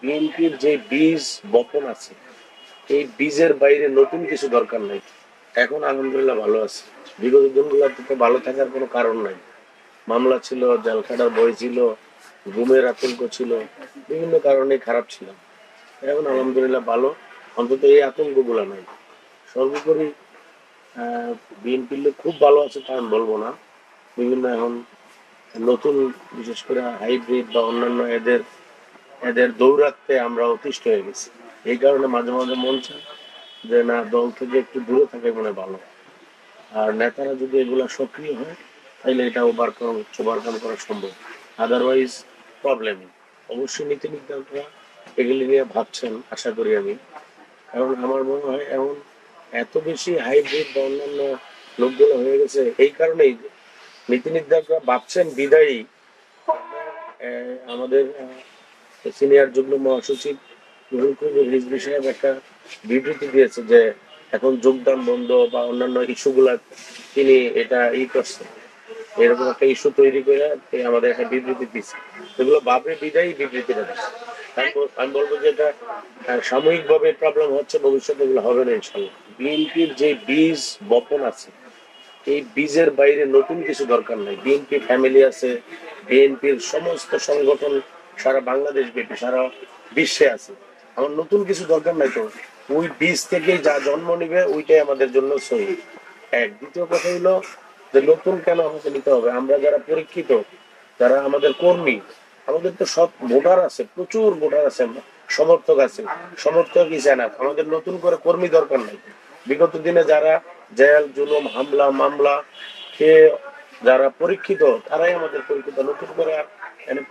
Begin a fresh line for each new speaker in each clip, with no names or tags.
বিএনপির যে বীজ বপন আছে, এই বীজের বাইরে নতুন কিছু দরকার নাই। এখন আলহামদুলিল্লাহ ভালো আছে। বিগত দিনগুলোতে তো ভালো থাকার কোনো কারণ নাই। মামলা ছিল, জেল খাটার ভয় ছিল, ঘুমের আতঙ্ক ছিল, বিভিন্ন কারণে খারাপ ছিল। এখন আলহামদুলিল্লাহ ভালো, অন্তত এই আতঙ্ক গুলা নাই। সর্বোপরি বিএনপির লোক খুব ভালো আছে তা আমি বলবো না। বিভিন্ন এখন নতুন, বিশেষ করে হাইব্রিড বা অন্যান্য এদের এদের দৌরাত্মে আমরা অতিষ্ঠ হয়ে গেছি। এই কারণে মাঝে মাঝে মন চায় যে না, দল থেকে একটু দূরে থাকে মনে ভালো। আর নেতারা যদি এগুলা সক্রিয় হয় তাহলে এটা ওভারকাম করা সম্ভব। Otherwise problem. অবশ্যই নীতি নির্ধারকরা এগুলি নিয়ে ভাবছেন আশা করি আমি। কারণ আমার মনে হয় এমন এত বেশি হাইব্রিড বা অন্যান্য লোকগুলো হয়ে গেছে, এই কারণেই নীতি নির্ধারকরা ভাবছেন বিদায়ী আমাদের সিনিয়র যুগ্ম মহাসচিব রুহুল কবির রিজভী সাহেব একটা বিবৃতি দিয়েছে যে এখন যোগদান বন্ধ বা অন্যান্য ইস্যুগুলা তিনি এটা করছেন। এরকম একটা ইস্যু তৈরি করে আমাদের একটা বিবৃতি দিচ্ছে। এগুলো ভাবে বিদায়ী বিবৃতিটা দিচ্ছে। আমি বলবো যে এটা সাময়িক ভাবে প্রবলেম হচ্ছে, ভবিষ্যতে এগুলো হবে না ইনশাল্লাহ। বিএনপির যে বীজ বপন আছে, এই বীজের বাইরে নতুন কিছু দরকার নাই। বিএনপি ফ্যামিলি আছে, বিএনপির সমস্ত সংগঠন সারা বাংলাদেশ ব্যাপী, সারা বিশ্বে আছে। আমার নতুন কিছু দরকার নাই তো। ওই বীজ থেকে যা জন্ম নিবে ওইটাই আমাদের জন্য সহি। দ্বিতীয় কথা হলো যে নতুন কেন আমাকে নিতে হবে? আমরা যারা পরীক্ষিত, যারা আমাদের কর্মী, আমাদের তো সব ভোটার আছে, প্রচুর ভোটার আছে, সমর্থক আছে। সমর্থক হিসেবে আমাদের নতুন করে কর্মী দরকার নাই। বিগত দিনে যারা জেল জুলুম হামলা মামলা খেয়ে যারা পরীক্ষিত, তারাই আমাদের পরীক্ষিত। নতুন করে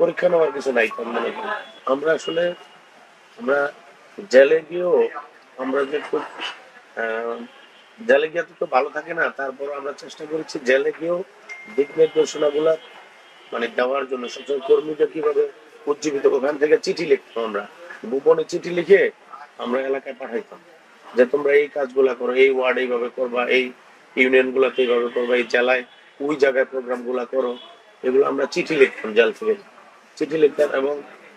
পরীক্ষা নেওয়ার কিছু নাই। মনে করি আমরা আসলে আমরা জেলে গিয়েও আমরা যে খুব জেলে গিয়ে তো ভালো থাকে না, তারপর আমরা চেষ্টা করেছি জেলে গিয়েও দিক নির্দেশনা গুলা দেওয়ার জন্য। সচেতন কর্মীদের কিভাবে উজ্জীবিত, ওখান থেকে চিঠি লিখতাম আমরা, গোপনে চিঠি লিখে আমরা এলাকায় পাঠাইতাম যে তোমরা এই কাজগুলা করো, এই ওয়ার্ড এইভাবে করবা, এই ইউনিয়ন গুলাতে এইভাবে করবা, এই জেলায় ওই জায়গায় প্রোগ্রাম গুলা করো। এগুলো আমরা চিঠি লিখতাম, জেল থেকে চিঠি লিখতাম। এবং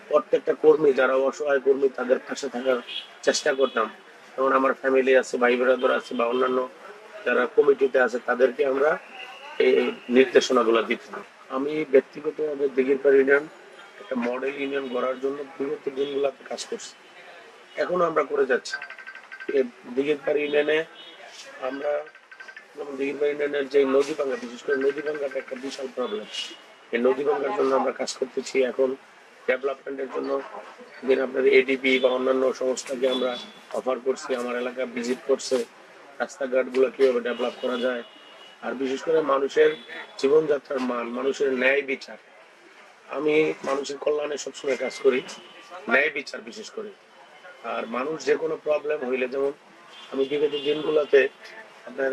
প্রত্যেকটা কর্মী, যারা অসহায় কর্মী, তাদের পাশে থাকার চেষ্টা করতাম। যেমন আমার ফ্যামিলি আছে, ভাই ব্রাদার আছে, বা অন্যান্য যারা কমিটিতে আছে, তাদেরকে আমরা এই নির্দেশনা গুলা দিতাম। আমি ব্যক্তিগতভাবে দিঘিরপাড় ইউনিয়ন একটা মডেল ইউনিয়ন গড়ার জন্য বিগত দিনগুলোতে কাজ করছি, এখনো আমরা করে যাচ্ছি। দিঘিরপাড় ইউনিয়নে আমরা দিঘিরপাড় ইউনিয়নের যে নদী ভাঙ্গা, বিশেষ করে নদী ভাঙ্গাটা একটা বিশাল প্রবলেম। এই নদী ভাঙ্গার জন্য আমরা কাজ করতেছি। এখন ডেভেলপমেন্টের জন্য আপনার এডিপি বা অন্যান্য সংস্থাকে আমরা অফার করছি, আমার এলাকা ভিজিট করছে, রাস্তাঘাট গুলো কিভাবে ডেভেলপ করা যায়। আর বিশেষ করে মানুষের জীবনযাত্রার মান, মানুষের ন্যায় বিচার। আমি মানুষের কল্যাণে সবসময় কাজ করি, ন্যায় বিচার বিশেষ করে। আর মানুষ যে কোনো প্রবলেম হইলে, যেমন আমি বিগত দিনগুলোতে আপনার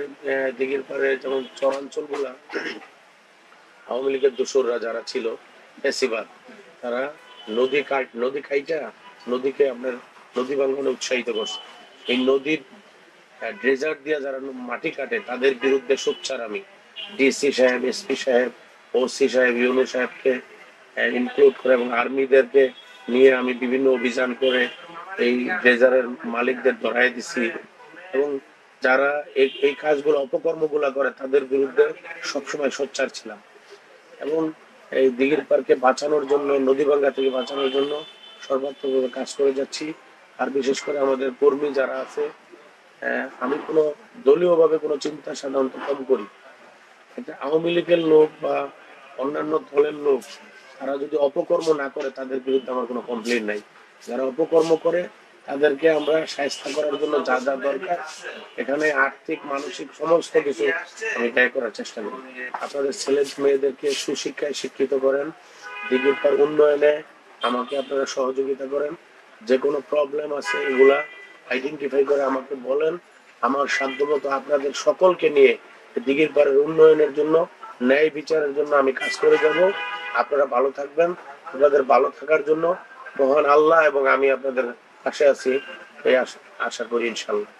দিঘির পাড়ে যেমন চরাঞ্চল গুলা আওয়ামী লীগের দোসররা যারা ছিল বেশিরভাগ, তারা নদী খাইটা নদীকে আপনার নদী ভাঙ্গনে উৎসাহিত করছে। এই নদীর ড্রেজার দিয়ে যারা মাটি কাটে তাদের বিরুদ্ধে সোচ্চার আমি। ডিসি সাহেব, এসপি সাহেব, ওসি সাহেব, ইউনো সাহেবকে ইনক্লুড করে এবং আর্মিদেরকে নিয়ে আমি বিভিন্ন অভিযান করে এই ড্রেজারের মালিকদের ধরাই দিছি। এবং যারা এই কাজগুলো অপকর্মগুলা করে তাদের বিরুদ্ধে সবসময় সোচ্চার ছিলাম। এবং এই দিঘির পার্কে বাঁচানোর জন্য, নদী ভাঙ্গা থেকে বাঁচানোর জন্য সর্বাত্মকভাবে কাজ করে যাচ্ছি। আর বিশেষ করে আমাদের কর্মী যারা আছে, আমি কোনো দলীয় ভাবে কোনো চিন্তা সাধারণত কম করি। এটা আওয়ামী লীগের লোক বা অন্যান্য দলের লোক, তারা যদি অপকর্ম না করে তাদের বিরুদ্ধে আমার কোনো কমপ্লেন নাই। যারা অপকর্ম করে তাদেরকে আমরা শায়েস্তা করার জন্য যা যা দরকার, এখানে আর্থিক মানসিক সমস্ত কিছু আমি ব্যয় করার চেষ্টা করি। আপনাদের ছেলে মেয়েদেরকে সুশিক্ষায় শিক্ষিত করেন, দিঘির পাড় উন্নয়নে আমাকে আপনারা সহযোগিতা করেন। যে কোনো প্রবলেম আছে এগুলা আইডেন্টিফাই করে আমাকে বলেন। আমার সাধ্যমতো আপনাদের সকলকে নিয়ে দিঘির পাড়ের উন্নয়নের জন্য, ন্যায় বিচারের জন্য আমি কাজ করে যাব। আপনারা ভালো থাকবেন। আপনাদের ভালো থাকার জন্য মহান আল্লাহ এবং আমি আপনাদের পাশে আছি, এই আশা করি ইনশাল্লাহ।